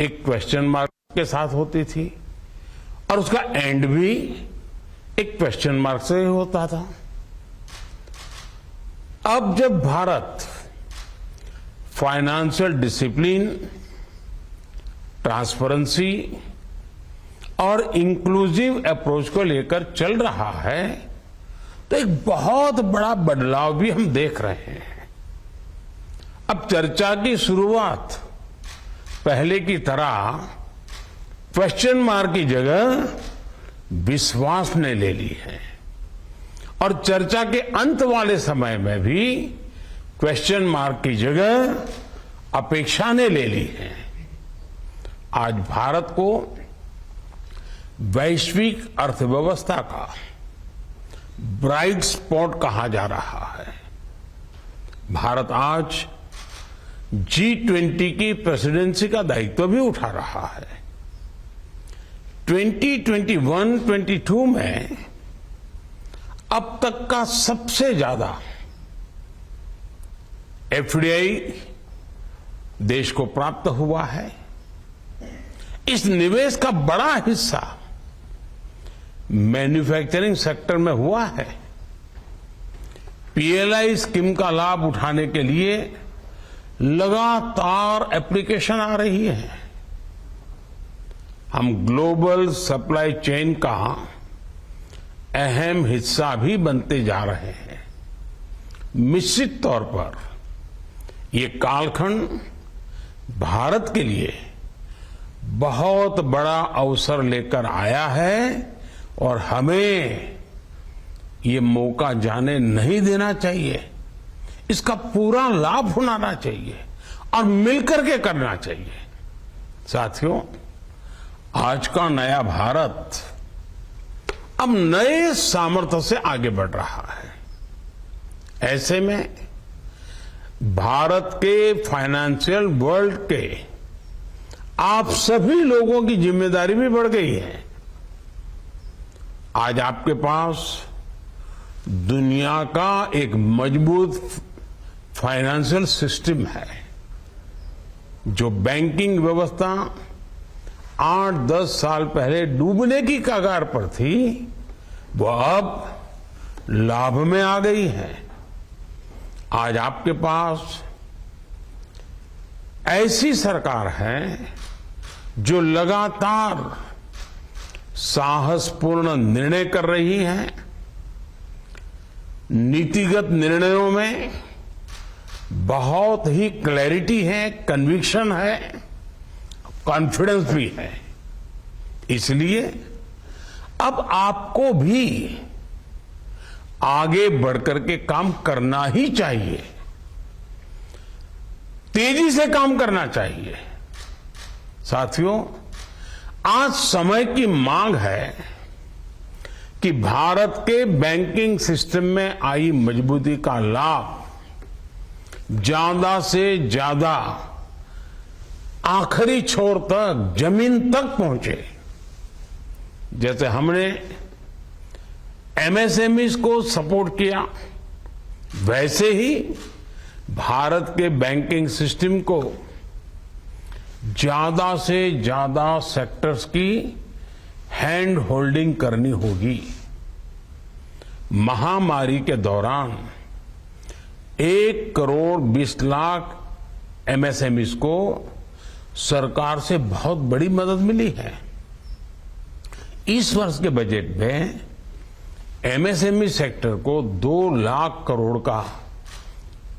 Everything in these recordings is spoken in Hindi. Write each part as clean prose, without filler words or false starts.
एक क्वेश्चन मार्क के साथ होती थी और उसका एंड भी एक क्वेश्चन मार्क से ही होता था। अब जब भारत फाइनेंशियल डिसिप्लिन, ट्रांसपेरेंसी और इंक्लूसिव अप्रोच को लेकर चल रहा है तो एक बहुत बड़ा बदलाव भी हम देख रहे हैं। अब चर्चा की शुरुआत पहले की तरह क्वेश्चन मार्क की जगह विश्वास ने ले ली है और चर्चा के अंत वाले समय में भी क्वेश्चन मार्क की जगह अपेक्षा ने ले ली है। आज भारत को वैश्विक अर्थव्यवस्था का ब्राइट स्पॉट कहा जा रहा है। भारत आज G20 की प्रेसिडेंसी का दायित्व भी उठा रहा है। 2021-22 में अब तक का सबसे ज्यादा FDI देश को प्राप्त हुआ है। इस निवेश का बड़ा हिस्सा मैन्युफैक्चरिंग सेक्टर में हुआ है। PLI स्कीम का लाभ उठाने के लिए लगातार एप्लीकेशन आ रही है। हम ग्लोबल सप्लाई चेन का अहम हिस्सा भी बनते जा रहे हैं। निश्चित तौर पर ये कालखंड भारत के लिए बहुत बड़ा अवसर लेकर आया है और हमें ये मौका जाने नहीं देना चाहिए। इसका पूरा लाभ उठाना चाहिए और मिलकर के करना चाहिए। साथियों, आज का नया भारत अब नए सामर्थ्य से आगे बढ़ रहा है। ऐसे में भारत के फाइनेंशियल वर्ल्ड के आप सभी लोगों की जिम्मेदारी भी बढ़ गई है। आज आपके पास दुनिया का एक मजबूत फाइनेंशियल सिस्टम है। जो बैंकिंग व्यवस्था 8-10 साल पहले डूबने की कगार पर थी, वो अब लाभ में आ गई है। आज आपके पास ऐसी सरकार है जो लगातार साहसपूर्ण निर्णय कर रही है। नीतिगत निर्णयों में बहुत ही क्लैरिटी है, कन्विक्शन है, कॉन्फिडेंस भी है। इसलिए अब आपको भी आगे बढ़कर के काम करना ही चाहिए, तेजी से काम करना चाहिए। साथियों, आज समय की मांग है कि भारत के बैंकिंग सिस्टम में आई मजबूती का लाभ ज्यादा से ज्यादा आखिरी छोर तक, जमीन तक पहुंचे। जैसे हमने MSMEs को सपोर्ट किया, वैसे ही भारत के बैंकिंग सिस्टम को ज्यादा से ज्यादा सेक्टर्स की हैंड होल्डिंग करनी होगी। महामारी के दौरान 1 करोड़ 20 लाख MSMEs को सरकार से बहुत बड़ी मदद मिली है। इस वर्ष के बजट में MSME सेक्टर को 2 लाख करोड़ का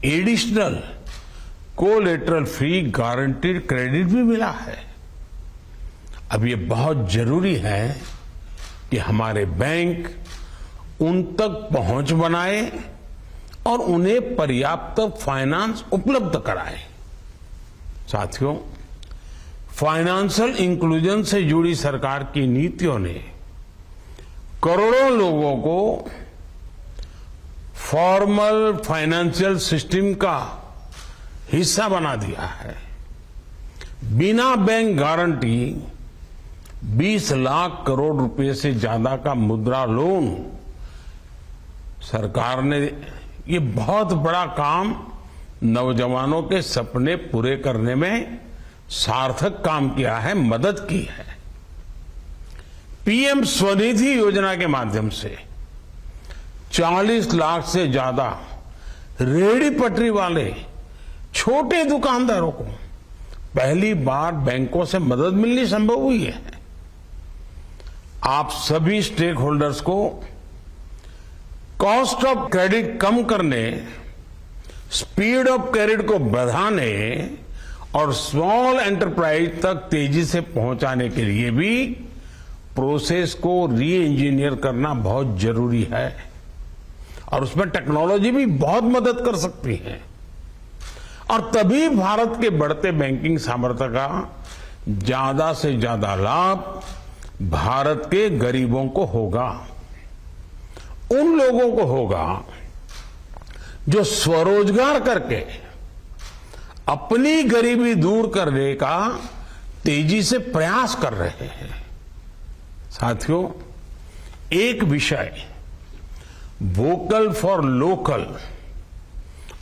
additional collateral free guaranteed credit भी मिला है। अब ये बहुत जरूरी है कि हमारे बैंक उन तक पहुंच बनाए और उन्हें पर्याप्त फाइनेंस उपलब्ध कराए। साथियों, फाइनेंशियल इंक्लूजन से जुड़ी सरकार की नीतियों ने करोड़ों लोगों को फॉर्मल फाइनेंशियल सिस्टम का हिस्सा बना दिया है। बिना बैंक गारंटी 20 लाख करोड़ रुपए से ज्यादा का मुद्रा लोन सरकार ने, ये बहुत बड़ा काम नौजवानों के सपने पूरे करने में सार्थक काम किया है, मदद की है। पीएम स्वनिधि योजना के माध्यम से 40 लाख से ज्यादा रेहड़ी पटरी वाले छोटे दुकानदारों को पहली बार बैंकों से मदद मिलनी संभव हुई है। आप सभी स्टेक होल्डर्स को कॉस्ट ऑफ क्रेडिट कम करने, स्पीड ऑफ क्रेडिट को बढ़ाने और स्मॉल एंटरप्राइज तक तेजी से पहुंचाने के लिए भी प्रोसेस को री इंजीनियर करना बहुत जरूरी है और उसमें टेक्नोलॉजी भी बहुत मदद कर सकती है। और तभी भारत के बढ़ते बैंकिंग सामर्थ्य का ज्यादा से ज्यादा लाभ भारत के गरीबों को होगा, उन लोगों को होगा जो स्वरोजगार करके अपनी गरीबी दूर करने का तेजी से प्रयास कर रहे हैं। साथियों, एक विषय वोकल फॉर लोकल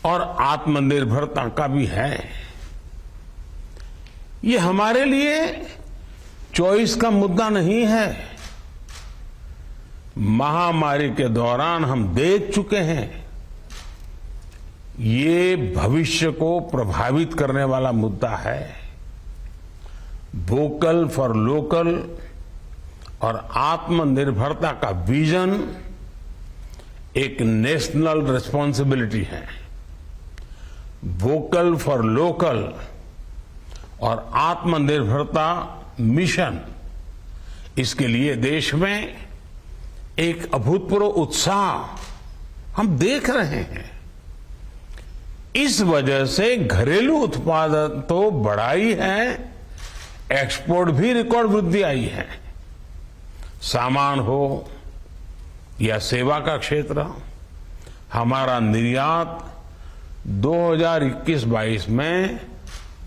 और आत्मनिर्भरता का भी है। ये हमारे लिए चॉइस का मुद्दा नहीं है। महामारी के दौरान हम देख चुके हैं ये भविष्य को प्रभावित करने वाला मुद्दा है। वोकल फॉर लोकल और आत्मनिर्भरता का विजन एक नेशनल रिस्पॉन्सिबिलिटी है। वोकल फॉर लोकल और आत्मनिर्भरता मिशन, इसके लिए देश में एक अभूतपूर्व उत्साह हम देख रहे हैं। इस वजह से घरेलू उत्पादन तो बढ़ा ही है, एक्सपोर्ट भी रिकॉर्ड वृद्धि आई है। सामान हो या सेवा का क्षेत्र, हमारा निर्यात 2021-22 में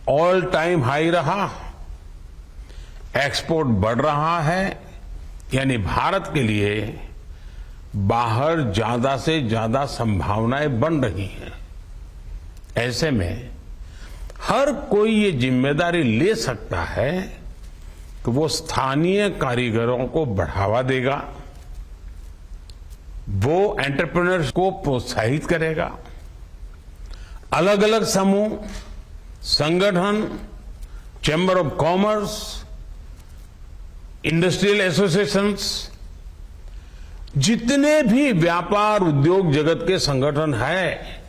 ऑल टाइम हाई रहा। एक्सपोर्ट बढ़ रहा है, यानी भारत के लिए बाहर ज्यादा से ज्यादा संभावनाएं बन रही हैं। ऐसे में हर कोई ये जिम्मेदारी ले सकता है कि वो स्थानीय कारीगरों को बढ़ावा देगा, वो एंटरप्रेन्योर्स को प्रोत्साहित करेगा। अलग अलग समूह, संगठन, chamber of commerce, industrial associations, जितने भी व्यापार उद्योग जगत के संगठन हैं,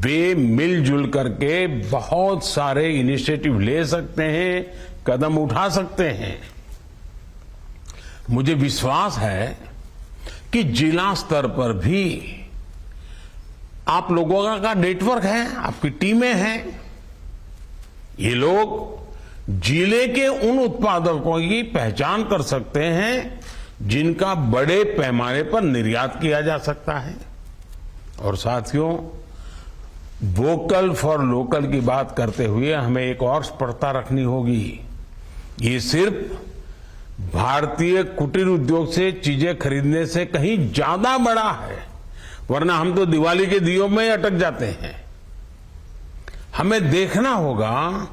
वे मिलजुल करके बहुत सारे इनिशिएटिव ले सकते हैं, कदम उठा सकते हैं। मुझे विश्वास है कि जिला स्तर पर भी आप लोगों का नेटवर्क है, आपकी टीमें हैं। ये लोग जिले के उन उत्पादकों की पहचान कर सकते हैं जिनका बड़े पैमाने पर निर्यात किया जा सकता है। और साथियों, वोकल फॉर लोकल की बात करते हुए हमें एक और स्पष्टता रखनी होगी। ये सिर्फ भारतीय कुटीर उद्योग से चीजें खरीदने से कहीं ज्यादा बड़ा है, वरना हम तो दिवाली के दियों में ही अटक जाते हैं। हमें देखना होगा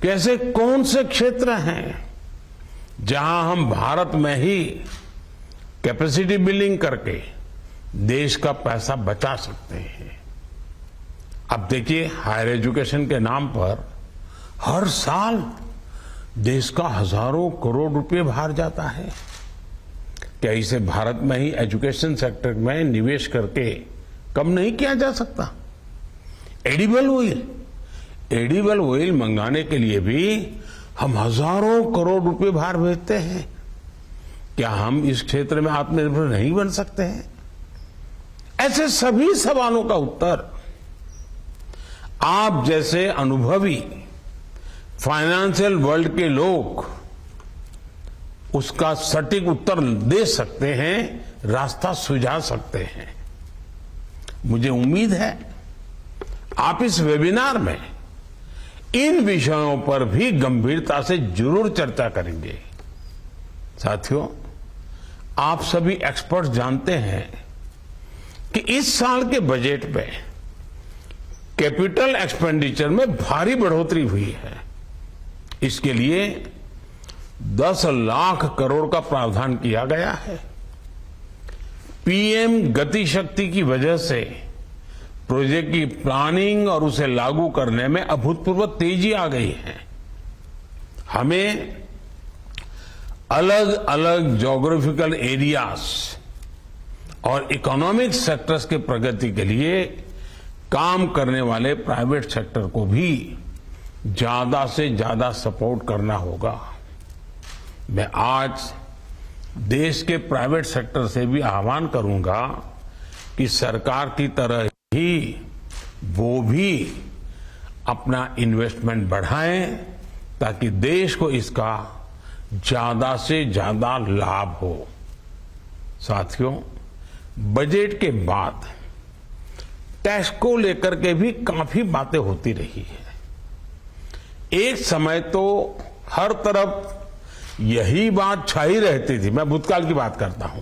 कि ऐसे कौन से क्षेत्र हैं जहां हम भारत में ही कैपेसिटी बिल्डिंग करके देश का पैसा बचा सकते हैं। अब देखिए, हायर एजुकेशन के नाम पर हर साल देश का हजारों करोड़ रुपए बाहर जाता है। क्या इसे भारत में ही एजुकेशन सेक्टर में निवेश करके कम नहीं किया जा सकता? एडिबल ऑयल मंगाने के लिए भी हम हजारों करोड़ रुपए बाहर भेजते हैं। क्या हम इस क्षेत्र में आत्मनिर्भर नहीं बन सकते हैं? ऐसे सभी सवालों का उत्तर आप जैसे अनुभवी फाइनेंशियल वर्ल्ड के लोग उसका सटीक उत्तर दे सकते हैं, रास्ता सुझा सकते हैं। मुझे उम्मीद है आप इस वेबिनार में इन विषयों पर भी गंभीरता से जरूर चर्चा करेंगे। साथियों, आप सभी एक्सपर्ट्स जानते हैं कि इस साल के बजट में कैपिटल एक्सपेंडिचर में भारी बढ़ोतरी हुई है। इसके लिए 10 लाख करोड़ का प्रावधान किया गया है। पीएम गति शक्ति की वजह से प्रोजेक्ट की प्लानिंग और उसे लागू करने में अभूतपूर्व तेजी आ गई है। हमें अलग अलग ज्योग्राफिकल एरियाज और इकोनॉमिक सेक्टर्स के प्रगति के लिए काम करने वाले प्राइवेट सेक्टर को भी ज्यादा से ज्यादा सपोर्ट करना होगा। मैं आज देश के प्राइवेट सेक्टर से भी आह्वान करूंगा कि सरकार की तरह ही वो भी अपना इन्वेस्टमेंट बढ़ाएं ताकि देश को इसका ज्यादा से ज्यादा लाभ हो। साथियों, बजट के बाद टैक्स को लेकर के भी काफी बातें होती रही है। एक समय तो हर तरफ यही बात छाई रहती थी, मैं भूतकाल की बात करता हूं,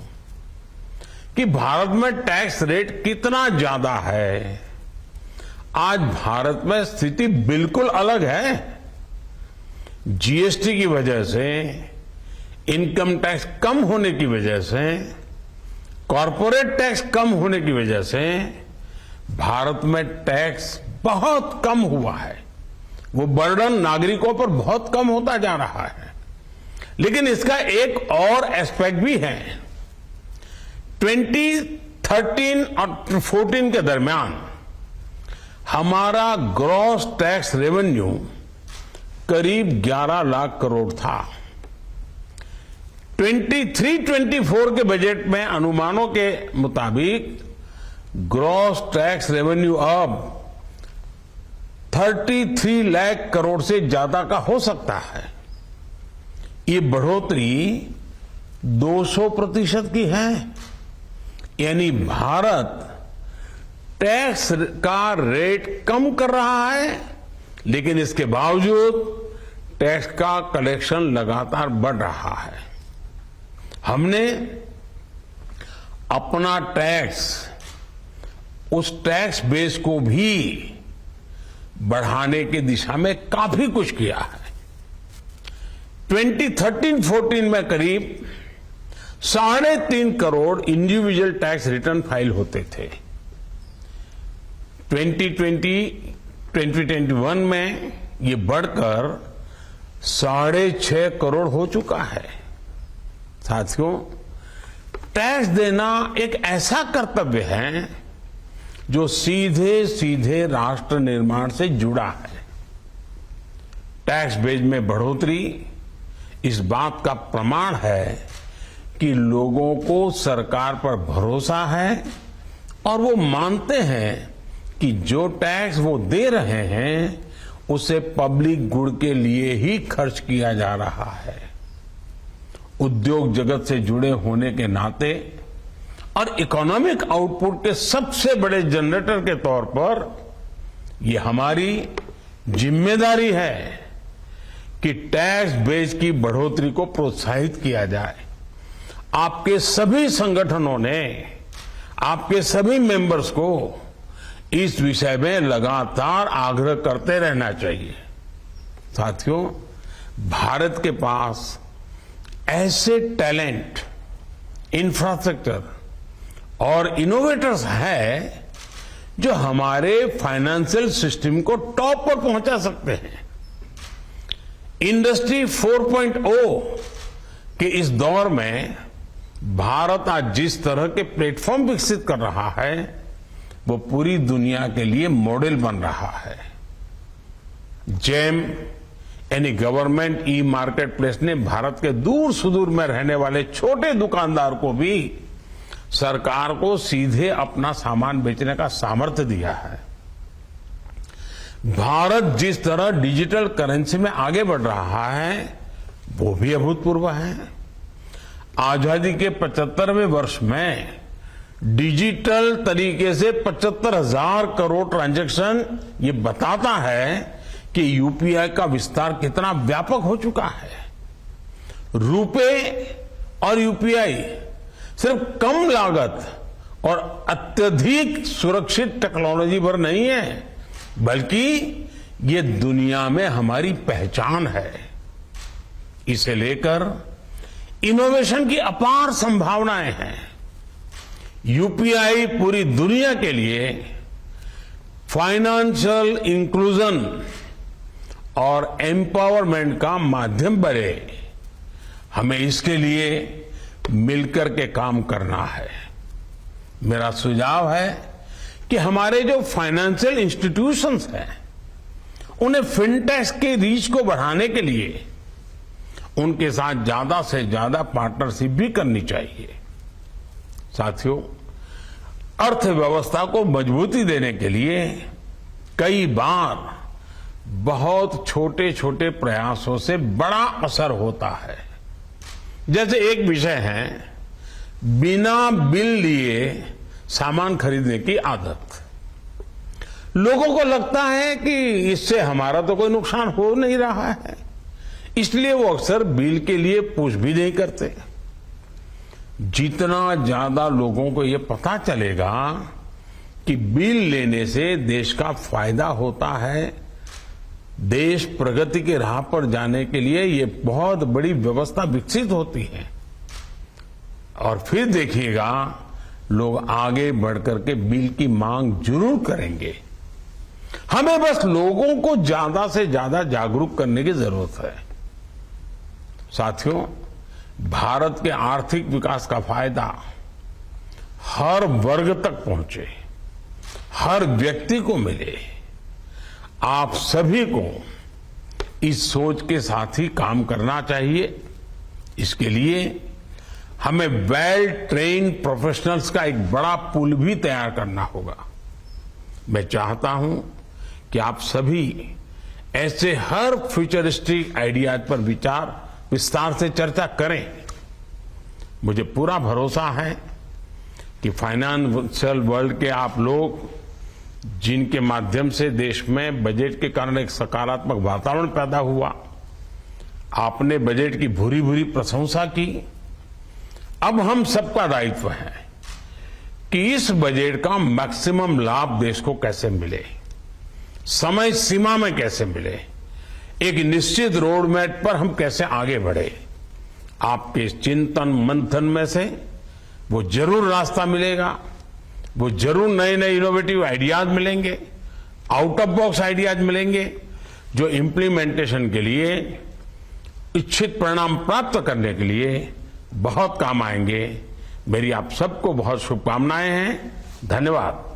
कि भारत में टैक्स रेट कितना ज्यादा है। आज भारत में स्थिति बिल्कुल अलग है। जीएसटी की वजह से, इनकम टैक्स कम होने की वजह से, कॉरपोरेट टैक्स कम होने की वजह से भारत में टैक्स बहुत कम हुआ है। वो बर्डन नागरिकों पर बहुत कम होता जा रहा है। लेकिन इसका एक और एस्पेक्ट भी है। 2013 और 2014 के दरमियान हमारा ग्रॉस टैक्स रेवेन्यू करीब 11 लाख करोड़ था। 23-24 के बजट में अनुमानों के मुताबिक ग्रॉस टैक्स रेवेन्यू अब 33 लाख करोड़ से ज्यादा का हो सकता है। ये बढ़ोतरी 200% की है। यानी भारत टैक्स का रेट कम कर रहा है, लेकिन इसके बावजूद टैक्स का कलेक्शन लगातार बढ़ रहा है। हमने अपना टैक्स, उस टैक्स बेस को भी बढ़ाने की दिशा में काफी कुछ किया है। 2013-14 में करीब 3.5 crore individual tax return file होते थे। 2020-2021 में ये बढ़कर 6.5 करोड़ हो चुका है। साथियों, टैक्स देना एक ऐसा कर्तव्य है जो सीधे सीधे राष्ट्र निर्माण से जुड़ा है। टैक्स बेस में बढ़ोतरी इस बात का प्रमाण है कि लोगों को सरकार पर भरोसा है और वो मानते हैं कि जो टैक्स वो दे रहे हैं उसे पब्लिक गुड के लिए ही खर्च किया जा रहा है। उद्योग जगत से जुड़े होने के नाते और इकोनॉमिक आउटपुट के सबसे बड़े जनरेटर के तौर पर ये हमारी जिम्मेदारी है कि टैक्स बेस की बढ़ोतरी को प्रोत्साहित किया जाए। आपके सभी संगठनों ने, आपके सभी मेंबर्स को इस विषय में लगातार आग्रह करते रहना चाहिए। साथियों, भारत के पास ऐसे टैलेंट, इंफ्रास्ट्रक्चर और इनोवेटर्स हैं जो हमारे फाइनेंशियल सिस्टम को टॉप पर पहुंचा सकते हैं। इंडस्ट्री 4.0 के इस दौर में भारत आज जिस तरह के प्लेटफॉर्म विकसित कर रहा है वो पूरी दुनिया के लिए मॉडल बन रहा है। जेम यानी गवर्नमेंट ई मार्केट प्लेस ने भारत के दूर सुदूर में रहने वाले छोटे दुकानदार को भी सरकार को सीधे अपना सामान बेचने का सामर्थ्य दिया है। भारत जिस तरह डिजिटल करेंसी में आगे बढ़ रहा है वो भी अभूतपूर्व है। आजादी के 75वें वर्ष में डिजिटल तरीके से 75,000 करोड़ ट्रांजैक्शन, ये बताता है कि यूपीआई का विस्तार कितना व्यापक हो चुका है। रुपे और यूपीआई सिर्फ कम लागत और अत्यधिक सुरक्षित टेक्नोलॉजी पर नहीं है, बल्कि ये दुनिया में हमारी पहचान है। इसे लेकर इनोवेशन की अपार संभावनाएं हैं। यूपीआई पूरी दुनिया के लिए फाइनेंशियल इंक्लूजन और एम्पावरमेंट का माध्यम बने। हमें इसके लिए मिलकर के काम करना है। मेरा सुझाव है कि हमारे जो फाइनेंशियल इंस्टीट्यूशंस हैं, उन्हें फिनटेक के रीच को बढ़ाने के लिए उनके साथ ज्यादा से ज्यादा पार्टनरशिप भी करनी चाहिए। साथियों, अर्थव्यवस्था को मजबूती देने के लिए कई बार बहुत छोटे छोटे प्रयासों से बड़ा असर होता है। जैसे एक विषय है बिना बिल लिए सामान खरीदने की आदत। लोगों को लगता है कि इससे हमारा तो कोई नुकसान हो नहीं रहा है, इसलिए वो अक्सर बिल के लिए पूछ भी नहीं करते। जितना ज्यादा लोगों को ये पता चलेगा कि बिल लेने से देश का फायदा होता है, देश प्रगति की राह पर जाने के लिए ये बहुत बड़ी व्यवस्था विकसित होती है। और फिर देखिएगा लोग आगे बढ़कर के बिल की मांग जरूर करेंगे। हमें बस लोगों को ज्यादा से ज्यादा जागरूक करने की जरूरत है। साथियों, भारत के आर्थिक विकास का फायदा हर वर्ग तक पहुंचे, हर व्यक्ति को मिले। आप सभी को इस सोच के साथ ही काम करना चाहिए। इसके लिए हमें वेल ट्रेन्ड प्रोफेशनल्स का एक बड़ा पूल भी तैयार करना होगा। मैं चाहता हूं कि आप सभी ऐसे हर फ्यूचरिस्टिक आइडियाज पर विस्तार से चर्चा करें। मुझे पूरा भरोसा है कि फाइनेंशियल वर्ल्ड के आप लोग, जिनके माध्यम से देश में बजट के कारण एक सकारात्मक वातावरण पैदा हुआ, आपने बजट की भूरी भूरी प्रशंसा की। अब हम सबका दायित्व है कि इस बजट का मैक्सिमम लाभ देश को कैसे मिले, समय सीमा में कैसे मिले, एक निश्चित रोड मैप पर हम कैसे आगे बढ़े। आपके चिंतन मंथन में से वो जरूर रास्ता मिलेगा, वो जरूर नए नए इनोवेटिव आइडियाज मिलेंगे, आउट ऑफ बॉक्स आइडियाज मिलेंगे, जो इम्प्लीमेंटेशन के लिए इच्छित परिणाम प्राप्त करने के लिए बहुत काम आएंगे। मेरी आप सबको बहुत शुभकामनाएं हैं। धन्यवाद।